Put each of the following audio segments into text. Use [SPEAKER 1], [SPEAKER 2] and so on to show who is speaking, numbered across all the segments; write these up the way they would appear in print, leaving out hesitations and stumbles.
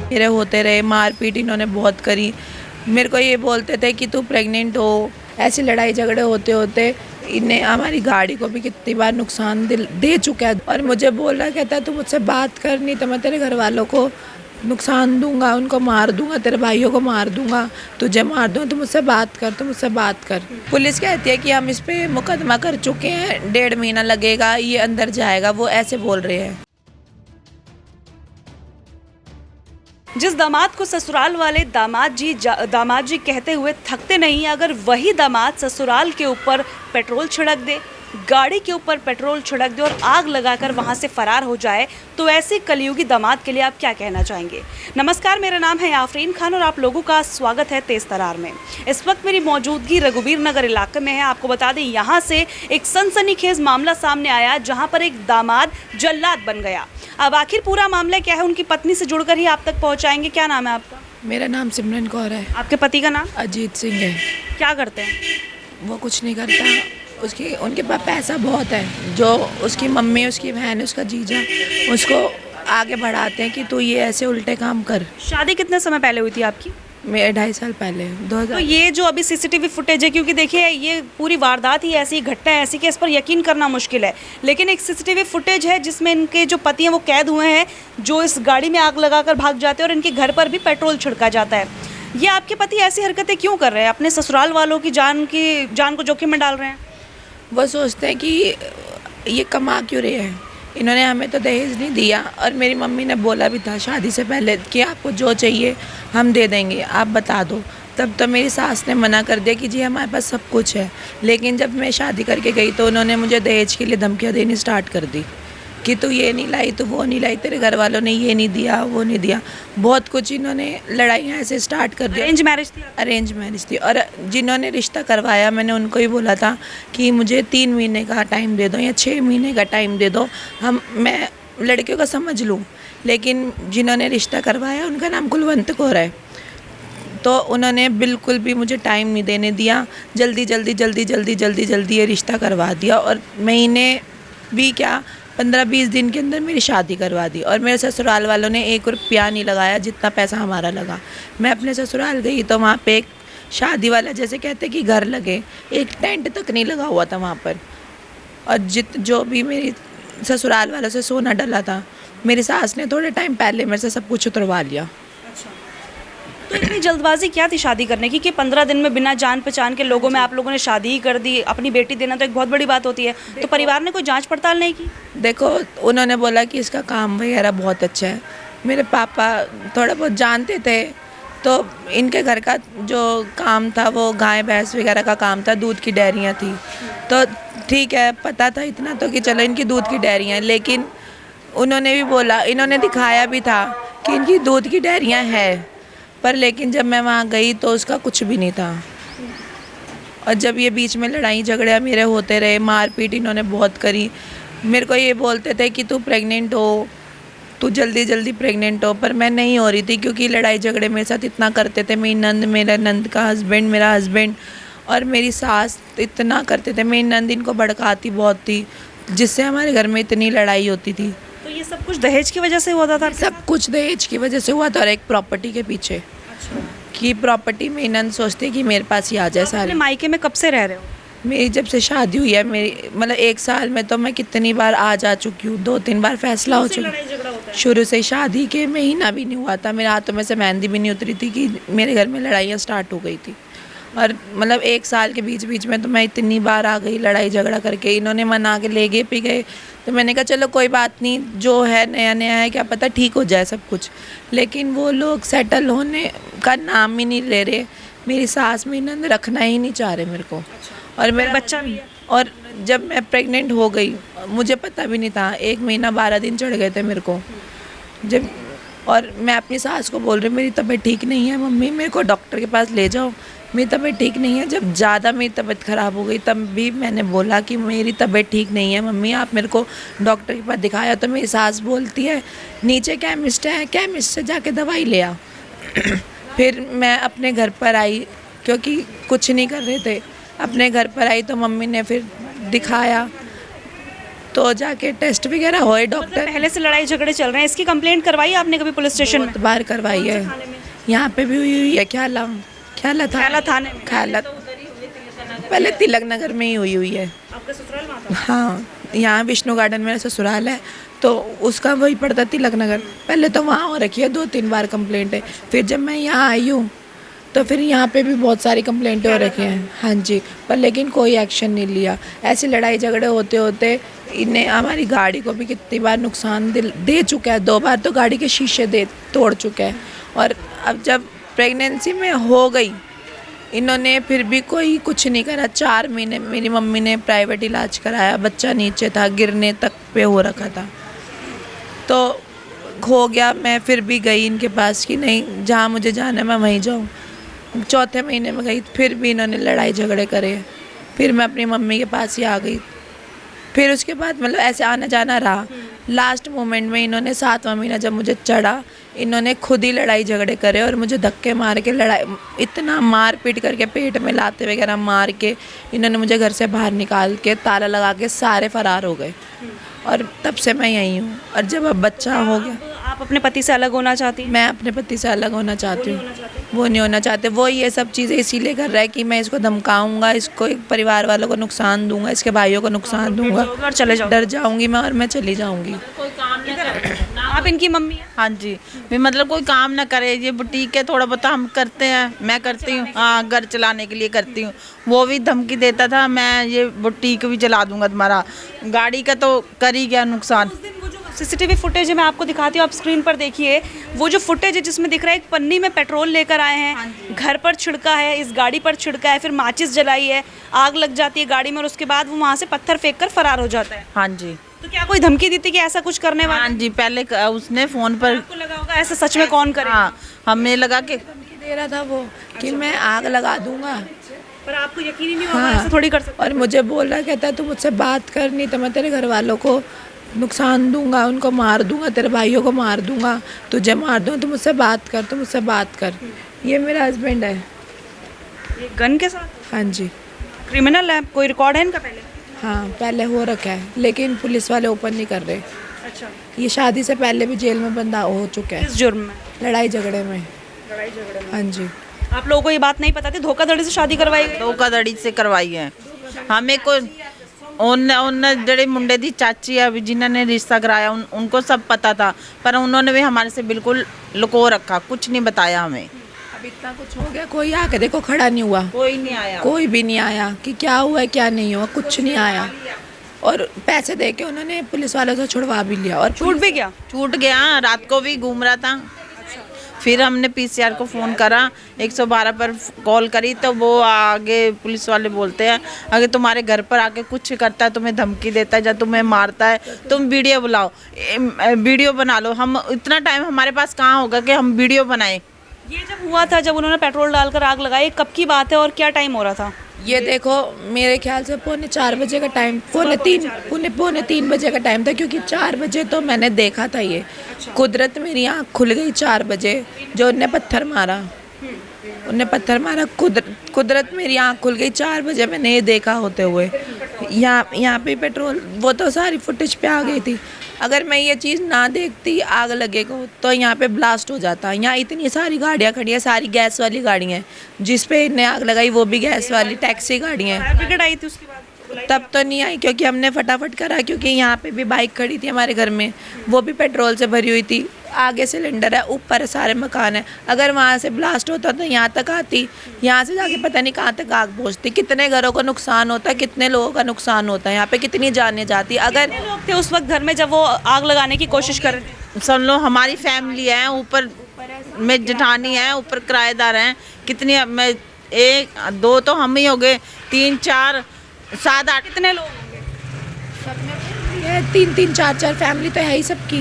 [SPEAKER 1] मेरे होते रहे, मारपीट इन्होंने बहुत करी। मेरे को ये बोलते थे कि तू प्रेग्नेंट हो। ऐसी लड़ाई झगड़े होते होते इन्हें हमारी गाड़ी को भी कितनी बार नुकसान दे चुका है। और मुझे बोल रहा, कहता है तू मुझसे बात कर, नहीं तो मैं तेरे घर वालों को नुकसान दूंगा, उनको मार दूंगा, तेरे भाइयों को मार दूंगा, तुझे मार दूंगा, तू मुझसे बात कर, तू मुझसे बात कर। पुलिस कहती है कि हम इस पे मुकदमा कर चुके हैं, 1.5 महीना लगेगा, ये अंदर जाएगा, वो ऐसे बोल रहे हैं।
[SPEAKER 2] जिस दामाद को ससुराल वाले दामाद जी कहते हुए थकते नहीं, अगर वही दामाद ससुराल के ऊपर पेट्रोल छिड़क दे, गाड़ी के ऊपर पेट्रोल छिड़क दे और आग लगाकर वहां से फरार हो जाए, तो ऐसे कलयुगी दामाद के लिए आप क्या कहना चाहेंगे? नमस्कार, मेरा नाम है आफरीन खान और आप लोगों का स्वागत है तेज तरार में। इस वक्त मेरी मौजूदगी रघुवीर नगर इलाके में है। आपको बता दें, यहाँ से एक सनसनीखेज मामला सामने आया जहाँ पर एक दामाद जल्लाद बन गया। अब आखिर पूरा मामला क्या है, उनकी पत्नी से जुड़कर ही आप तक पहुँचाएंगे। क्या नाम है आपका?
[SPEAKER 1] मेरा नाम सिमरन कौर है।
[SPEAKER 2] आपके पति का नाम?
[SPEAKER 1] अजीत सिंह है।
[SPEAKER 2] क्या करते हैं?
[SPEAKER 1] वो कुछ नहीं करता। उनके पास पैसा बहुत है। जो उसकी मम्मी, उसकी बहन, उसका जीजा उसको आगे बढ़ाते हैं कि तू ये ऐसे उल्टे काम कर।
[SPEAKER 2] शादी कितने समय पहले हुई थी आपकी?
[SPEAKER 1] मेरे 2.5 साल पहले, 2000।
[SPEAKER 2] तो ये जो अभी सीसीटीवी फुटेज है, क्योंकि देखिए ये पूरी वारदात ही ऐसी, घटना ऐसी कि इस पर यकीन करना मुश्किल है, लेकिन एक सीसीटीवी फुटेज है जिसमें इनके जो पति हैं वो कैद हुए हैं, जो इस गाड़ी में आग लगाकर भाग जाते हैं और इनके घर पर भी पेट्रोल छिड़का जाता है। ये आपके पति ऐसी हरकतें क्यों कर रहे हैं? अपने ससुराल वालों की जान को जोखिम में डाल रहे हैं।
[SPEAKER 1] वो सोचते हैं कि ये कमा क्यों रहे हैं। इन्होंने हमें तो दहेज नहीं दिया, और मेरी मम्मी ने बोला भी था शादी से पहले कि आपको जो चाहिए हम दे देंगे, आप बता दो। तब तो मेरी सास ने मना कर दिया कि जी हमारे पास सब कुछ है। लेकिन जब मैं शादी करके गई तो उन्होंने मुझे दहेज के लिए धमकियाँ देनी स्टार्ट कर दी कि तू ये नहीं लाई, तू वो नहीं लाई, तेरे घर वालों ने ये नहीं दिया, वो नहीं दिया। बहुत कुछ इन्होंने लड़ाइयाँ ऐसे स्टार्ट कर दिया।
[SPEAKER 2] अरेंज मैरिज थी?
[SPEAKER 1] अरेंज मैरिज थी। और जिन्होंने रिश्ता करवाया, मैंने उनको ही बोला था कि मुझे 3 महीने का टाइम दे दो या 6 महीने का टाइम दे दो, मैं लड़कियों का समझ लूँ। लेकिन जिन्होंने रिश्ता करवाया उनका नाम कुलवंत कौर है, तो उन्होंने बिल्कुल भी मुझे टाइम नहीं देने दिया। जल्दी ये रिश्ता करवा दिया, और महीने भी क्या 15-20 दिन के अंदर मेरी शादी करवा दी। और मेरे ससुराल वालों ने 1 रुपया नहीं लगाया जितना पैसा हमारा लगा। मैं अपने ससुराल गई तो वहाँ पे एक शादी वाला, जैसे कहते कि घर लगे, एक टेंट तक नहीं लगा हुआ था वहाँ पर। और जो भी मेरी ससुराल वालों से सोना डला था, मेरी सास ने थोड़े टाइम पहले मेरे से सब कुछ उतरवा लिया।
[SPEAKER 2] तो इतनी जल्दबाजी क्या थी शादी करने की कि 15 दिन में बिना जान पहचान के लोगों में आप लोगों ने शादी ही कर दी? अपनी बेटी देना तो एक बहुत बड़ी बात होती है। तो परिवार ने कोई जांच पड़ताल नहीं की?
[SPEAKER 1] देखो, उन्होंने बोला कि इसका काम वगैरह बहुत अच्छा है। मेरे पापा थोड़ा बहुत जानते थे, तो इनके घर का जो काम था वो गाय भैंस वगैरह का काम था, दूध की डेयरियाँ थी। तो ठीक है, पता था इतना तो कि चलो इनकी दूध की डेयरियाँ। लेकिन उन्होंने भी बोला, इन्होंने दिखाया भी था कि इनकी दूध की डेयरियाँ है, पर लेकिन जब मैं वहाँ गई तो उसका कुछ भी नहीं था। और जब ये बीच में लड़ाई झगड़े मेरे होते रहे, मारपीट इन्होंने बहुत करी। मेरे को ये बोलते थे कि तू प्रेग्नेंट हो, तू जल्दी प्रेग्नेंट हो, पर मैं नहीं हो रही थी क्योंकि लड़ाई झगड़े मेरे साथ इतना करते थे। मेरी नंद, मेरा नंद का हस्बैंड, मेरा हस्बैंड और मेरी सास इतना करते थे। मेरी नंद इनको भड़काती बहुत थी, जिससे हमारे घर में इतनी लड़ाई होती थी।
[SPEAKER 2] तो ये सब कुछ दहेज की वजह से हुआ था?
[SPEAKER 1] सब कुछ दहेज की वजह से हुआ था, और एक प्रॉपर्टी के पीछे। कि प्रॉपर्टी में नंद सोचते कि मेरे पास ही आ जाए सारे।
[SPEAKER 2] अपने मायके में कब से रह रहे हो?
[SPEAKER 1] मेरी जब से शादी हुई है, मेरी मतलब 1 साल में तो मैं कितनी बार आ जा चुकी हूँ, 2-3 बार फैसला हो चुका। शुरू से शादी के महीना भी नहीं हुआ था, मेरे हाथों में से मेहंदी भी नहीं उतरी थी कि मेरे घर में लड़ाइयाँ स्टार्ट हो गई थी। और मतलब 1 साल के बीच में तो मैं इतनी बार आ गई लड़ाई झगड़ा करके। इन्होंने मना के ले गए, पी गए, तो मैंने कहा चलो कोई बात नहीं, जो है नया है, क्या पता ठीक हो जाए सब कुछ। लेकिन वो लोग सेटल होने का नाम ही नहीं ले रहे। मेरी सास मेरी नंद रखना ही नहीं चाह रहे मेरे को। और मेरा बच्चा भी। और जब मैं प्रेग्नेंट हो गई, मुझे पता भी नहीं था, 1 महीना 12 दिन चढ़ गए थे मेरे को जब। और मैं अपनी सास को बोल रही मेरी तबीयत ठीक नहीं है, मम्मी मेरे को डॉक्टर के पास ले जाओ, मेरी तबीयत ठीक नहीं है। जब ज़्यादा मेरी तबीयत ख़राब हो गई तब भी मैंने बोला कि मेरी तबीयत ठीक नहीं है मम्मी, आप मेरे को डॉक्टर के पास दिखाया। तो मेरी सास बोलती है नीचे केमिस्ट है, केमिस्ट से जाके दवाई ले आ। फिर मैं अपने घर पर आई, क्योंकि कुछ नहीं कर रहे थे। अपने घर पर आई तो मम्मी ने फिर दिखाया, तो जाके टेस्ट वगैरह होए डॉक्टर।
[SPEAKER 2] पहले से लड़ाई झगड़े चल रहे हैं, इसकी कंप्लेंट करवाई आपने कभी पुलिस स्टेशन में?
[SPEAKER 1] बहुत बार करवाई है, यहाँ पे भी हुई है। ख्याला
[SPEAKER 2] ख्याला थाने में?
[SPEAKER 1] ख्याला पहले तिलक नगर में ही हुई है।
[SPEAKER 2] आपका ससुराल वहाँ था?
[SPEAKER 1] हाँ, यहाँ विष्णु गार्डन मेरा ससुराल है, तो उसका वही पड़ता तिलक नगर। पहले तो वहाँ हो रखी है, 2-3 बार कंप्लेंट है। फिर जब मैं यहाँ आई हूँ तो फिर यहाँ पे भी बहुत सारी कंप्लेंटें हो रखी हैं। हाँ जी, पर लेकिन कोई एक्शन नहीं लिया। ऐसी लड़ाई झगड़े होते होते इन्हें हमारी गाड़ी को भी कितनी बार नुकसान दे चुका है। 2 बार तो गाड़ी के शीशे तोड़ चुका है। और अब जब प्रेगनेंसी में हो गई, इन्होंने फिर भी कोई कुछ नहीं करा। 4 महीने मेरी मम्मी ने प्राइवेट इलाज कराया, बच्चा नीचे था, गिरने तक पे हो रखा था, तो हो गया। मैं फिर भी गई इनके पास कि नहीं, जहाँ मुझे जाना है मैं वहीं जाऊँ। 4थे महीने में गई, फिर भी इन्होंने लड़ाई झगड़े करे। फिर मैं अपनी मम्मी के पास ही आ गई। फिर उसके बाद मतलब ऐसे आना जाना रहा। लास्ट मोमेंट में इन्होंने 7वां महीना जब मुझे चढ़ा, इन्होंने खुद ही लड़ाई झगड़े करे और मुझे धक्के मार के लड़ाई, इतना मार पीट करके, पेट में लाते वगैरह मार के इन्होंने मुझे घर से बाहर निकाल के ताला लगा के सारे फरार हो गए। और तब से मैं यहीं हूँ। और जब अब बच्चा हो गया,
[SPEAKER 2] आप अपने पति से अलग होना चाहती हैं?
[SPEAKER 1] मैं अपने पति से अलग होना चाहती हूँ। वो नहीं होना चाहते। वो ये सब चीज़ें इसीलिए कर रहा है कि मैं इसको धमकाऊंगा, इसको परिवार वालों को नुकसान दूंगा, इसके भाइयों को नुकसान दूंगा
[SPEAKER 2] और चले जाओ।
[SPEAKER 1] डर जाऊंगी मैं और मैं चली जाऊंगी।
[SPEAKER 2] आप इनकी मम्मी हैं?
[SPEAKER 3] हाँ जी, भी मतलब कोई काम ना करे, ये बुटीक है, थोड़ा बहुत हम करते हैं, मैं करती हूँ। हाँ, घर चलाने के लिए करती हूँ। वो भी धमकी देता था, मैं ये बुटीक भी चला दूंगा तुम्हारा, गाड़ी का तो कर ही गया नुकसान।
[SPEAKER 2] सीसीटीवी फुटेज है, मैं आपको दिखाती हूँ, आप स्क्रीन पर देखिए। वो जो फुटेज है जिसमें दिख रहा है एक पन्नी में पेट्रोल लेकर आए हैं, घर पर छिड़का है, इस गाड़ी पर छिड़का है, फिर माचिस जलाई है, आग लग जाती है गाड़ी में और उसके बाद वो वहाँ से पत्थर फेंक कर फरार हो जाता है।
[SPEAKER 3] हाँ जी।
[SPEAKER 2] तो क्या कोई धमकी दी थी कि ऐसा कुछ करने वाला?
[SPEAKER 3] हाँ जी, पहले उसने फ़ोन पर,
[SPEAKER 2] आपको लगा होगा ऐसा सच में कौन करे?
[SPEAKER 3] हाँ, हमें लगा कि
[SPEAKER 1] धमकी दे रहा था वो कि मैं आग लगा दूंगा।
[SPEAKER 2] पर आपको यकीन ही नहीं होगा,
[SPEAKER 1] हाँ,
[SPEAKER 2] ऐसा थोड़ी कर सकते।
[SPEAKER 1] और मुझे बोल रहा, कहता तू मुझसे बात कर, नहीं तो मैं तेरे घर वालों को नुकसान दूंगा, उनको मार दूंगा, तेरे भाइयों को मार दूंगा, तुझे मार दूंगा, तू मुझसे बात कर, तू मुझसे बात कर। ये मेरा हस्बैंड है।
[SPEAKER 2] ये गन के साथ?
[SPEAKER 1] हाँ जी।
[SPEAKER 2] क्रिमिनल है? कोई रिकॉर्ड है इनका पहले?
[SPEAKER 1] हाँ, पहले हो रखा है, लेकिन पुलिस वाले ओपन नहीं कर रहे।
[SPEAKER 2] अच्छा,
[SPEAKER 1] ये शादी से पहले भी जेल में बंदा हो चुका है,
[SPEAKER 2] किस जुर्म में?
[SPEAKER 1] लड़ाई झगड़े में।
[SPEAKER 2] लड़ाई झगड़े में?
[SPEAKER 1] हाँ जी।
[SPEAKER 2] आप लोगों को ये बात नहीं पता थी? धोखाधड़ी से शादी करवाई गई?
[SPEAKER 3] धोखाधड़ी से करवाई है हमें। को उन जड़े मुंडे दी चाची है जिन्होंने रिश्ता कराया, उनको सब पता था, पर उन्होंने भी हमारे से बिल्कुल लुको रखा, कुछ नहीं बताया हमें।
[SPEAKER 1] अब इतना कुछ हो गया, कोई आके देखो खड़ा नहीं हुआ,
[SPEAKER 3] कोई नहीं आया,
[SPEAKER 1] कोई भी नहीं आया कि क्या हुआ है क्या नहीं हुआ, कुछ नहीं आया। और पैसे दे के उन्होंने पुलिस वालों से छुड़वा भी लिया और
[SPEAKER 2] छूट भी गया?
[SPEAKER 3] छूट गया। रात को भी घूम रहा था। फिर हमने पीसीआर को फ़ोन करा, 112 पर कॉल करी, तो वो आगे पुलिस वाले बोलते हैं अगर तुम्हारे घर पर आके कुछ करता है, तुम्हें धमकी देता है या तुम्हें मारता है, तुम वीडियो बुलाओ, वीडियो बना लो। हम इतना टाइम हमारे पास कहाँ होगा कि हम वीडियो बनाएं।
[SPEAKER 2] ये जब हुआ था, जब उन्होंने पेट्रोल डालकर आग लगाई, कब की बात है और क्या टाइम हो रहा था?
[SPEAKER 1] ये देखो, मेरे ख्याल से 3:45 बजे का टाइम, 3:45 बजे का टाइम था, क्योंकि 4 बजे तो मैंने देखा था। ये कुदरत मेरी आँख खुल गई 4 बजे, जो उनने पत्थर मारा, कुदरत मेरी आँख खुल गई 4 बजे, मैंने ये देखा होते हुए। यहाँ पे पेट्रोल, वो तो सारी फुटेज पे आ गई थी। अगर मैं ये चीज़ ना देखती आग लगेगा तो यहाँ पे ब्लास्ट हो जाता। यहाँ इतनी सारी गाड़ियाँ खड़ी हैं, सारी गैस वाली गाड़ियाँ हैं, जिस पे इन्हें आग लगाई वो भी गैस वाली टैक्सी गाड़ियाँ हैं।
[SPEAKER 2] फायर ब्रिगेड आई थी उसके बाद?
[SPEAKER 1] तब तो नहीं आई, क्योंकि हमने फटाफट करा, क्योंकि यहाँ पे भी बाइक खड़ी थी हमारे घर में, वो भी पेट्रोल से भरी हुई थी। आगे सिलेंडर है, ऊपर सारे मकान है। अगर वहाँ से ब्लास्ट होता तो यहाँ तक आती, यहाँ से जाके पता नहीं कहाँ तक आग पहुँचती। कितने घरों को नुकसान होता है, कितने लोगों का नुकसान होता है, यहाँ पे कितनी जानें जाती। अगर
[SPEAKER 2] लोग थे उस वक्त घर में जब वो आग लगाने की कोशिश कर रहे थे?
[SPEAKER 3] सुन लो, हमारी फैमिली है, ऊपर में जेठानी है, ऊपर किराएदार हैं, कितनी, मैं 1 2 तो हम ही हो गए, 3 4 7 8,
[SPEAKER 2] कितने लोग होंगे?
[SPEAKER 1] 3 4 फैमिली तो है ही सबकी।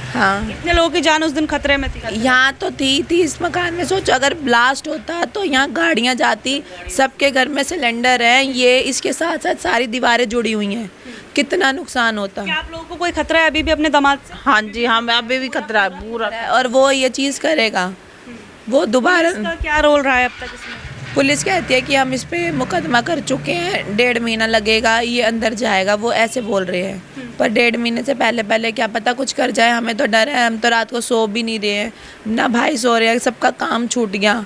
[SPEAKER 1] हाँ,
[SPEAKER 2] इतने लोगों की जान उस दिन खतरे में थी?
[SPEAKER 1] यहाँ तो थी इस मकान में। सोचो अगर ब्लास्ट होता तो यहाँ गाड़ियाँ जाती, सबके घर में सिलेंडर हैं, ये इसके साथ साथ सारी दीवारें जुड़ी हुई हैं, कितना नुकसान होता।
[SPEAKER 2] क्या आप लोगों को कोई खतरा है अभी भी अपने दामाद से?
[SPEAKER 3] हाँ जी, हम अभी भी खतरा है पूरा।
[SPEAKER 1] और वो ये चीज़ करेगा, वो दोबारा।
[SPEAKER 2] इसका क्या रोल रहा है अब तक इसमें?
[SPEAKER 1] पुलिस कहती है कि हम इस पे मुकदमा कर चुके हैं, 1.5 महीना लगेगा, ये अंदर जाएगा, वो ऐसे बोल रहे हैं। पर 1.5 महीने से पहले क्या पता कुछ कर जाए, हमें तो डर है। हम तो रात को सो भी नहीं रहे हैं, ना भाई सो रहे हैं, सबका काम छूट गया,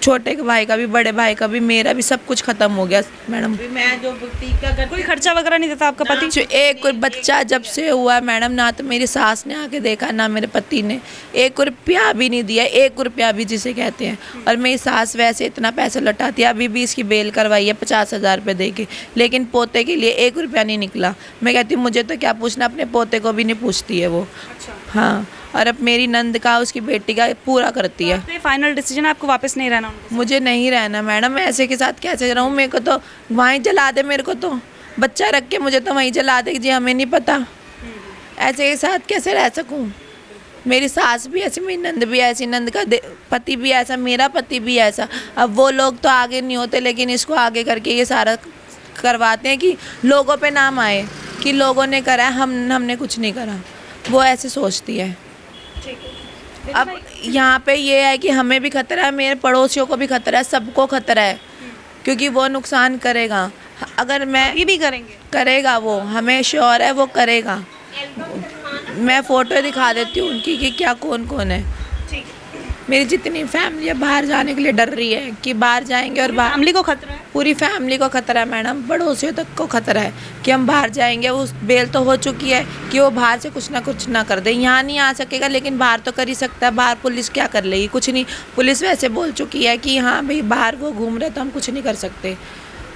[SPEAKER 1] छोटे भाई का भी, बड़े भाई का भी, मेरा भी, सब कुछ खत्म हो गया मैडम।
[SPEAKER 3] मैं जो बुटीक का
[SPEAKER 2] कोई खर्चा वगैरह नहीं देता आपका पति?
[SPEAKER 1] जो एक बच्चा जब से हुआ है मैडम, ना तो मेरी सास ने आके देखा, ना मेरे पति ने 1 रुपया भी नहीं दिया, 1 रुपया भी जिसे कहते हैं। और मेरी सास वैसे इतना पैसा लौटाती है, अभी भी इसकी बेल करवाई है 50,000 रुपये दे के, लेकिन पोते के लिए 1 रुपया नहीं निकला। मैं कहती हूँ मुझे तो क्या पूछना, अपने पोते को भी नहीं पूछती है वो। हाँ, और अब मेरी नंद का, उसकी बेटी का पूरा करती है।
[SPEAKER 2] तो फाइनल डिसीजन आपको वापस नहीं रहना उनके
[SPEAKER 1] मुझे नहीं रहना मैडम, मैं ऐसे के साथ कैसे रहूँ? मेरे को तो वहीं जला दे, मेरे को तो बच्चा रख के मुझे तो वहीं जला दे जी, हमें नहीं पता ऐसे के साथ कैसे रह सकूं। मेरी सास भी ऐसी, मेरी नंद भी ऐसी, नंद का पति भी ऐसा, मेरा पति भी ऐसा। अब वो लोग तो आगे नहीं होते, लेकिन इसको आगे करके ये सारा करवाते हैं कि लोगों पे नाम आए कि लोगों ने करा है, हमने कुछ नहीं करा, वो ऐसे सोचती है। अब यहाँ पे ये है कि हमें भी खतरा है, मेरे पड़ोसियों को भी खतरा है, सबको खतरा है, क्योंकि वो नुकसान करेगा। अगर मैं
[SPEAKER 2] ये भी
[SPEAKER 1] करेगा वो, हमें श्योर है वो करेगा। मैं फ़ोटो दिखा देती हूँ उनकी कि क्या कौन कौन है। मेरी जितनी फैमिली है बाहर जाने के लिए डर रही है कि बाहर जाएंगे, और बाहर
[SPEAKER 2] फैमिली को खतरा है,
[SPEAKER 1] पूरी फैमिली को खतरा है मैडम, पड़ोसियों तक को खतरा है कि हम बाहर जाएंगे। उस बेल तो हो चुकी है कि वो बाहर से कुछ ना कर दे, यहाँ नहीं आ सकेगा, लेकिन बाहर तो कर ही सकता है। बाहर पुलिस क्या कर लेगी? कुछ नहीं। पुलिस वैसे बोल चुकी है कि हाँ भाई बाहर वो घूम रहे तो हम कुछ नहीं कर सकते।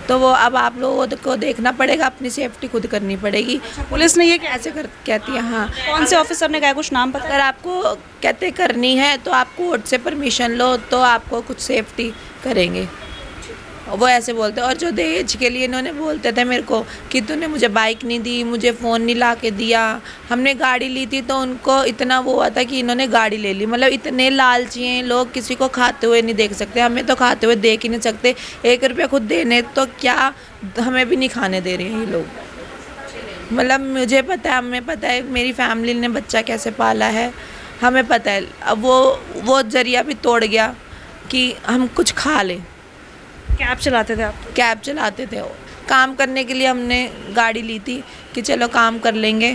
[SPEAKER 1] तो वो अब आप लोगों को देखना पड़ेगा, अपनी सेफ्टी खुद करनी पड़ेगी।
[SPEAKER 2] पुलिस ने ये
[SPEAKER 1] ऐसे कहती है। हाँ,
[SPEAKER 2] कौन से ऑफिसर ने कहा, कुछ नाम पता?
[SPEAKER 1] अगर आपको कहते करनी है तो आप कोर्ट से परमिशन लो, तो आपको कुछ सेफ्टी करेंगे, वो ऐसे बोलते। और जो दहेज के लिए इन्होंने बोलते थे मेरे को कि तूने मुझे बाइक नहीं दी, मुझे फ़ोन नहीं ला के दिया, हमने गाड़ी ली थी, तो उनको इतना वो हुआ था कि इन्होंने गाड़ी ले ली। मतलब इतने लालची हैं लोग, किसी को खाते हुए नहीं देख सकते, हमें तो खाते हुए देख ही नहीं सकते। 1 रुपया खुद देने तो क्या, हमें भी नहीं खाने दे रहे हैं ये लोग। मतलब मुझे पता है, हमें पता है मेरी फैमिली ने बच्चा कैसे पाला है, हमें पता है। अब वो जरिया भी तोड़ गया कि हम कुछ खा लें।
[SPEAKER 2] कैब चलाते थे आप?
[SPEAKER 1] कैब चलाते थे, काम करने के लिए हमने गाड़ी ली थी कि चलो काम कर लेंगे,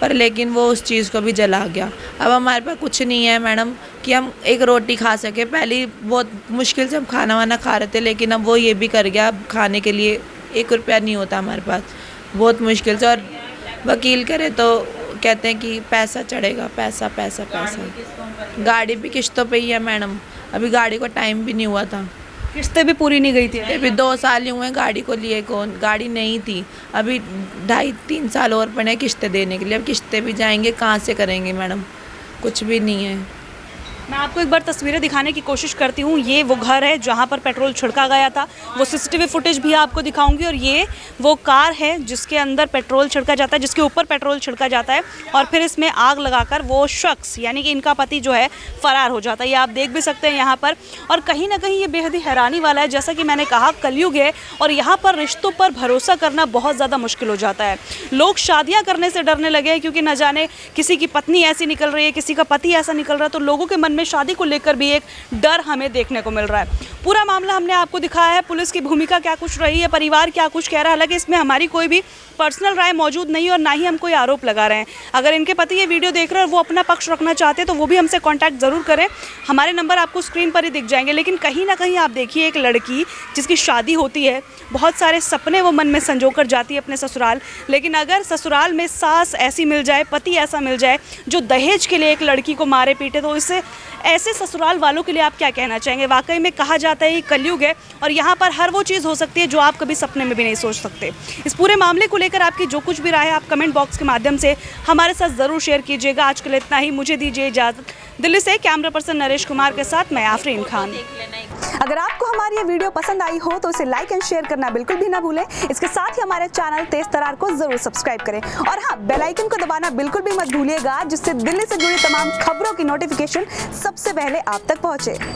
[SPEAKER 1] पर लेकिन वो उस चीज़ को भी जला गया। अब हमारे पास कुछ नहीं है मैडम कि हम एक रोटी खा सके। पहले बहुत मुश्किल से हम खाना वाना खा रहे थे, लेकिन अब वो ये भी कर गया। अब खाने के लिए 1 रुपया नहीं होता हमारे पास, बहुत मुश्किल से। और वकील करे तो कहते हैं कि पैसा चढ़ेगा, पैसा पैसा पैसा। गाड़ी भी किस्तों पे ही है मैडम, अभी गाड़ी को टाइम भी नहीं हुआ था,
[SPEAKER 2] किस्तें भी पूरी नहीं गई थी
[SPEAKER 1] अभी 2 साल ही हुए गाड़ी को लिए। कौन गाड़ी नहीं थी, अभी 2.5-3 साल और पड़े किस्तें देने के लिए। अब किस्तें भी जाएंगे, कहाँ से करेंगे मैडम? कुछ भी नहीं है।
[SPEAKER 2] मैं आपको एक बार तस्वीरें दिखाने की कोशिश करती हूँ। ये वो घर है जहाँ पर पेट्रोल छिड़का गया था, वो सीसीटीवी फुटेज भी आपको दिखाऊंगी। और ये वो कार है जिसके अंदर पेट्रोल छिड़का जाता है, जिसके ऊपर पेट्रोल छिड़का जाता है, और फिर इसमें आग लगाकर वो शख्स यानी कि इनका पति जो है फ़रार हो जाता है। ये आप देख भी सकते हैं यहाँ पर। और कहीं ना कहीं ये बेहद ही हैरानी वाला है, जैसा कि मैंने कहा कलयुग है, और यहाँ पर रिश्तों पर भरोसा करना बहुत ज़्यादा मुश्किल हो जाता है। लोग शादियाँ करने से डरने लगे हैं, क्योंकि न जाने किसी की पत्नी ऐसी निकल रही है, किसी का पति ऐसा निकल रहा है, तो लोगों के मन में शादी को लेकर भी एक डर हमें देखने को मिल रहा है। पूरा मामला हमने आपको दिखाया है, पुलिस की भूमिका क्या कुछ रही है, परिवार क्या कुछ कह रहा है। हालांकि इसमें हमारी कोई भी पर्सनल राय मौजूद नहीं है और ना ही हम कोई आरोप लगा रहे हैं। अगर इनके पति ये वीडियो देख रहे हैं और वो अपना पक्ष रखना चाहते हैं तो वो भी हमसे कांटेक्ट ज़रूर करें, हमारे नंबर आपको स्क्रीन पर ही दिख जाएंगे। लेकिन कहीं ना कहीं आप देखिए, एक लड़की जिसकी शादी होती है, बहुत सारे सपने वो मन में संजो कर जाती है अपने ससुराल, लेकिन अगर ससुराल में सास ऐसी मिल जाए, पति ऐसा मिल जाए जो दहेज के लिए एक लड़की को मारे पीटे, तो इससे ऐसे ससुराल वालों के लिए आप क्या कहना चाहेंगे? वाकई में कहा जाता है ये कलयुग है और यहाँ पर हर वो चीज़ हो सकती है जो आप कभी सपने में भी नहीं सोच सकते। इस पूरे मामले को लेकर आपकी जो कुछ भी राय है आप कमेंट बॉक्स के माध्यम से हमारे साथ ज़रूर शेयर कीजिएगा। आज के लिए इतना ही, मुझे दीजिए इजाज़त। दिल्ली से कैमरा पर्सन नरेश कुमार के साथ मैं आफरीन खान।
[SPEAKER 4] अगर आपको हमारी ये वीडियो पसंद आई हो तो इसे लाइक एंड शेयर करना बिल्कुल भी ना भूलें। इसके साथ ही हमारे चैनल तेज तरार को जरूर सब्सक्राइब करें और हाँ, बेल आइकन को दबाना बिल्कुल भी मत भूलिएगा, जिससे दिल्ली से जुड़ी तमाम खबरों की नोटिफिकेशन सबसे पहले आप तक पहुंचे।